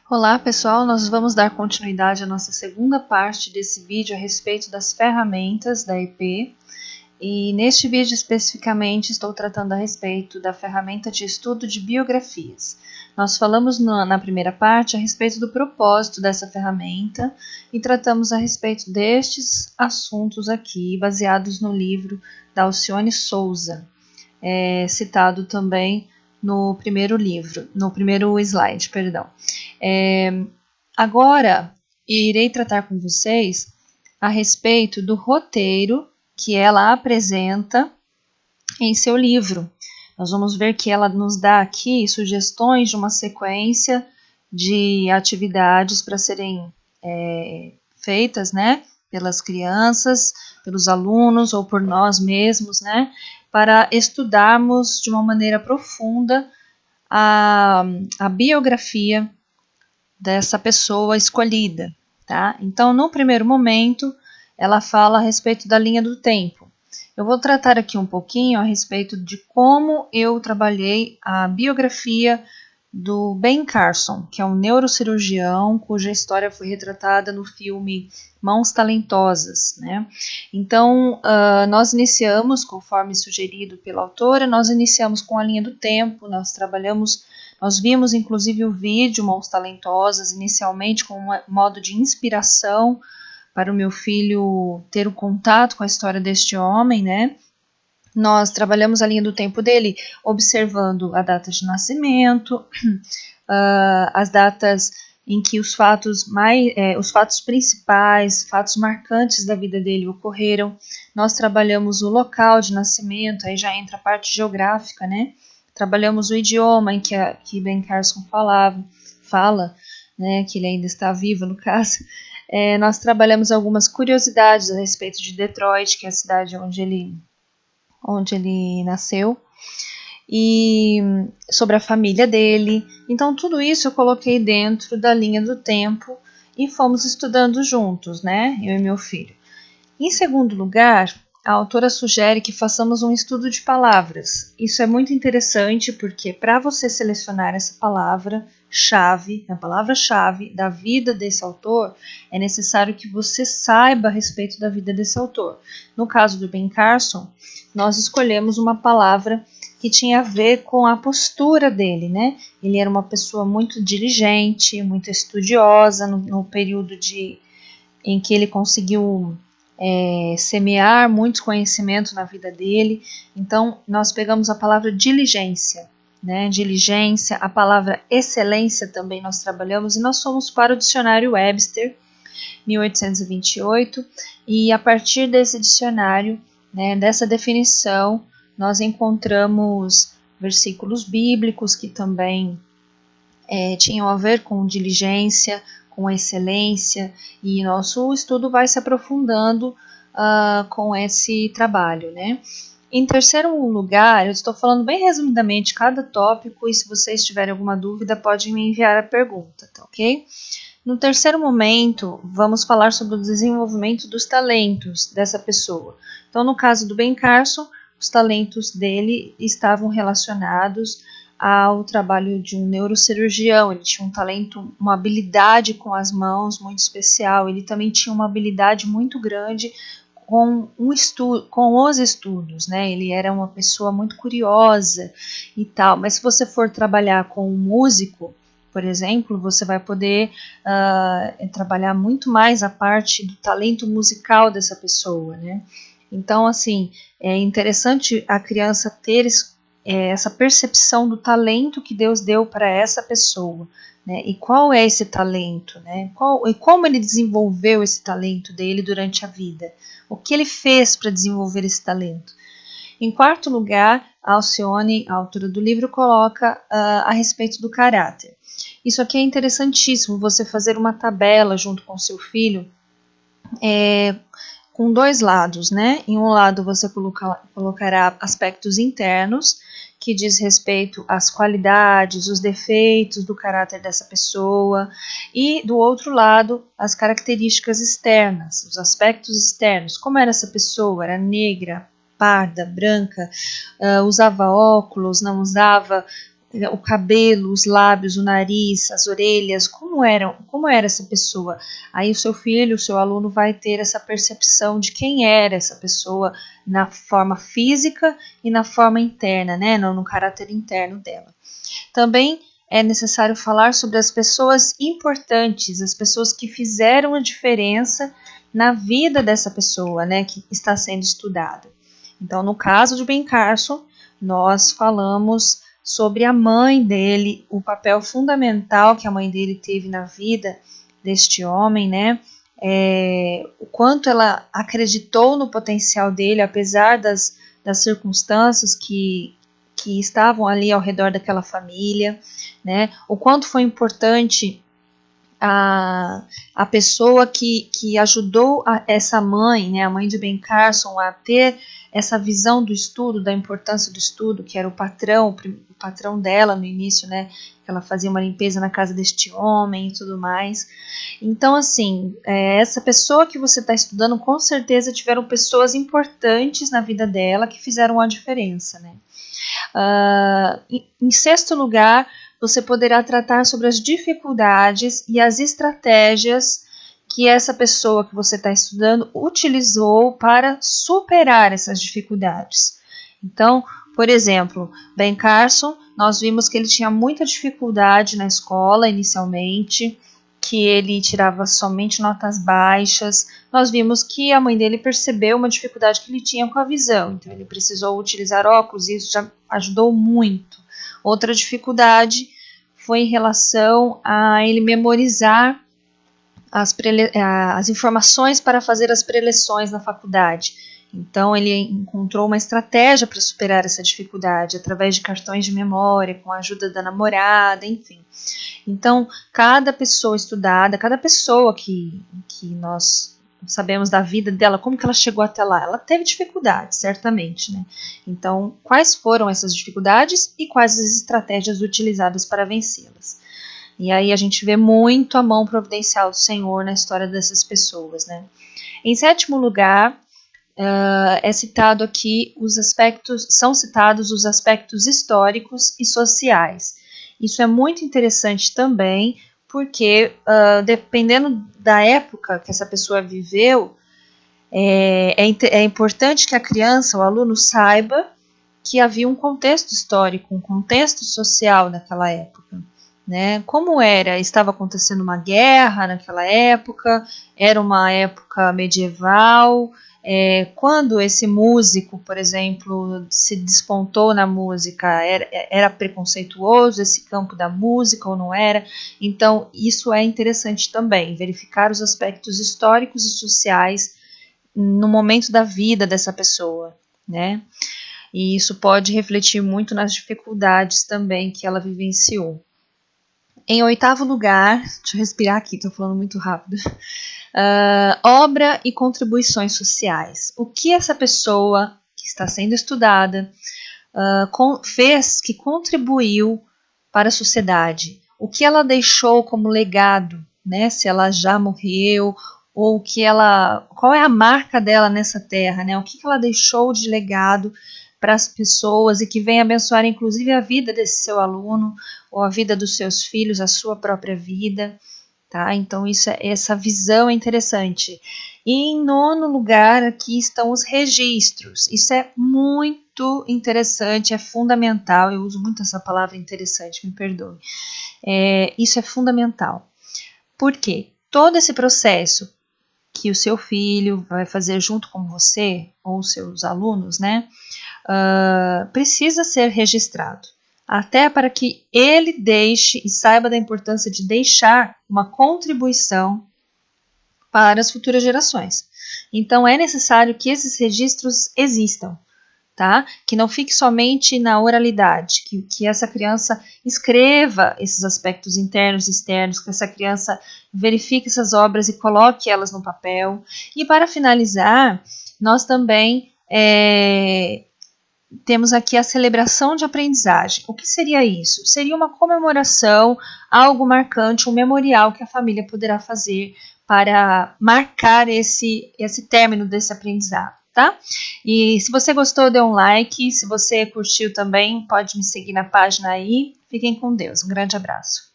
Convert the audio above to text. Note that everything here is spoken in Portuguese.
Olá pessoal, nós vamos dar continuidade à nossa segunda parte desse vídeo a respeito das ferramentas da EP e neste vídeo especificamente estou tratando a respeito da ferramenta de estudo de biografias. Nós falamos na primeira parte a respeito do propósito dessa ferramenta e tratamos a respeito destes assuntos aqui baseados no livro da Alcione Souza, citado também no primeiro slide, perdão. Agora, irei tratar com vocês a respeito do roteiro que ela apresenta em seu livro. Nós vamos ver que ela nos dá aqui sugestões de uma sequência de atividades para serem feitas, né, pelas crianças, pelos alunos ou por nós mesmos, né, para estudarmos de uma maneira profunda a biografia dessa pessoa escolhida, tá? Então, no primeiro momento, ela fala a respeito da linha do tempo. Eu vou tratar aqui um pouquinho a respeito de como eu trabalhei a biografia do Ben Carson, que é um neurocirurgião cuja história foi retratada no filme Mãos Talentosas, né? Então, nós iniciamos, conforme sugerido pela autora, nós iniciamos com a linha do tempo, nós vimos inclusive o vídeo Mãos Talentosas, inicialmente com um modo de inspiração para o meu filho ter o contato com a história deste homem, né? Nós trabalhamos a linha do tempo dele observando a data de nascimento, as datas em que os fatos principais, fatos marcantes da vida dele ocorreram. Nós trabalhamos o local de nascimento, aí já entra a parte geográfica, né? Trabalhamos o idioma em que Ben Carson fala, né, que ele ainda está vivo no caso. Nós trabalhamos algumas curiosidades a respeito de Detroit, que é a cidade onde ele nasceu, e sobre a família dele. Então tudo isso eu coloquei dentro da linha do tempo e fomos estudando juntos, né, eu e meu filho. Em segundo lugar, a autora sugere que façamos um estudo de palavras. Isso é muito interessante porque para você selecionar essa palavra-chave, a palavra-chave da vida desse autor, é necessário que você saiba a respeito da vida desse autor. No caso do Ben Carson, nós escolhemos uma palavra que tinha a ver com a postura dele, né? Ele era uma pessoa muito diligente, muito estudiosa no período em que ele conseguiu semear muitos conhecimentos na vida dele. Então, nós pegamos a palavra diligência, né? Diligência, a palavra excelência também nós trabalhamos e nós fomos para o dicionário Webster, 1828, e a partir desse dicionário, né, dessa definição, nós encontramos versículos bíblicos que também tinham a ver com diligência, com excelência, e nosso estudo vai se aprofundando com esse trabalho, né? Em terceiro lugar, eu estou falando bem resumidamente cada tópico, e se vocês tiverem alguma dúvida, podem me enviar a pergunta, tá ok? No terceiro momento, vamos falar sobre o desenvolvimento dos talentos dessa pessoa. Então, no caso do Ben Carson, os talentos dele estavam relacionados ao trabalho de um neurocirurgião. Ele tinha um talento, uma habilidade com as mãos muito especial. Ele também tinha uma habilidade muito grande com os estudos, né? Ele era uma pessoa muito curiosa e tal. Mas se você for trabalhar com um músico, por exemplo, você vai poder trabalhar muito mais a parte do talento musical dessa pessoa, né? Então, assim, é interessante a criança ter essa percepção do talento que Deus deu para essa pessoa, né? E qual é esse talento, né? E como ele desenvolveu esse talento dele durante a vida? O que ele fez para desenvolver esse talento? Em quarto lugar, a Alcione, a autora do livro, coloca a respeito do caráter. Isso aqui é interessantíssimo, você fazer uma tabela junto com seu filho, com dois lados, né? Em um lado você colocará aspectos internos, que diz respeito às qualidades, os defeitos do caráter dessa pessoa, e do outro lado, as características externas, os aspectos externos, como era essa pessoa, era negra, parda, branca, usava óculos, não usava, o cabelo, os lábios, o nariz, as orelhas, como era essa pessoa. Aí o seu filho, o seu aluno vai ter essa percepção de quem era essa pessoa na forma física e na forma interna, né, no caráter interno dela. Também é necessário falar sobre as pessoas importantes, as pessoas que fizeram a diferença na vida dessa pessoa, né, que está sendo estudada. Então, no caso de Ben Carson, nós falamos sobre a mãe dele, o papel fundamental que a mãe dele teve na vida deste homem, né? O quanto ela acreditou no potencial dele, apesar das circunstâncias que estavam ali ao redor daquela família, né? O quanto foi importante a pessoa que ajudou essa mãe, né, a mãe de Ben Carson, a ter essa visão do estudo, da importância do estudo, que era o patrão dela no início, né, que ela fazia uma limpeza na casa deste homem e tudo mais. Então, assim, essa pessoa que você está estudando, com certeza tiveram pessoas importantes na vida dela que fizeram a diferença, né. Em sexto lugar, você poderá tratar sobre as dificuldades e as estratégias que essa pessoa que você está estudando utilizou para superar essas dificuldades. Então, por exemplo, Ben Carson, nós vimos que ele tinha muita dificuldade na escola inicialmente, que ele tirava somente notas baixas. Nós vimos que a mãe dele percebeu uma dificuldade que ele tinha com a visão, então ele precisou utilizar óculos e isso já ajudou muito. Outra dificuldade foi em relação a ele memorizar as informações para fazer as preleções na faculdade. Então ele encontrou uma estratégia para superar essa dificuldade, através de cartões de memória, com a ajuda da namorada, enfim. Então, cada pessoa estudada, cada pessoa que nós sabemos da vida dela, como que ela chegou até lá, ela teve dificuldades, certamente, né? Então, quais foram essas dificuldades e quais as estratégias utilizadas para vencê-las? E aí a gente vê muito a mão providencial do Senhor na história dessas pessoas, né? Em sétimo lugar, são citados os aspectos históricos e sociais. Isso é muito interessante também, porque dependendo da época que essa pessoa viveu, é importante que a criança, o aluno, saiba que havia um contexto histórico, um contexto social naquela época. Né? Como estava acontecendo uma guerra naquela época, era uma época medieval, quando esse músico, por exemplo, se despontou na música, era preconceituoso esse campo da música ou não era? Então, isso é interessante também, verificar os aspectos históricos e sociais no momento da vida dessa pessoa, né? E isso pode refletir muito nas dificuldades também que ela vivenciou. Em oitavo lugar, deixa eu respirar aqui, estou falando muito rápido. Obra e contribuições sociais. O que essa pessoa que está sendo estudada fez que contribuiu para a sociedade? O que ela deixou como legado, né? Se ela já morreu, ou qual é a marca dela nessa terra, né? O que ela deixou de legado para as pessoas e que vem abençoar inclusive a vida desse seu aluno ou a vida dos seus filhos, a sua própria vida, tá? Então essa visão é interessante. E em nono lugar aqui estão os registros. Isso é muito interessante, é fundamental. Eu uso muito essa palavra interessante, me perdoe. Isso é fundamental. Por quê? Todo esse processo que o seu filho vai fazer junto com você ou seus alunos, né? Precisa ser registrado, até para que ele deixe e saiba da importância de deixar uma contribuição para as futuras gerações. Então é necessário que esses registros existam, tá? Que não fique somente na oralidade, que essa criança escreva esses aspectos internos e externos, que essa criança verifique essas obras e coloque elas no papel. E para finalizar, nós também temos aqui a celebração de aprendizagem. O que seria isso? Seria uma comemoração, algo marcante, um memorial que a família poderá fazer para marcar esse término desse aprendizado. tá? E se você gostou, dê um like. Se você curtiu também, pode me seguir na página aí. Fiquem com Deus. Um grande abraço.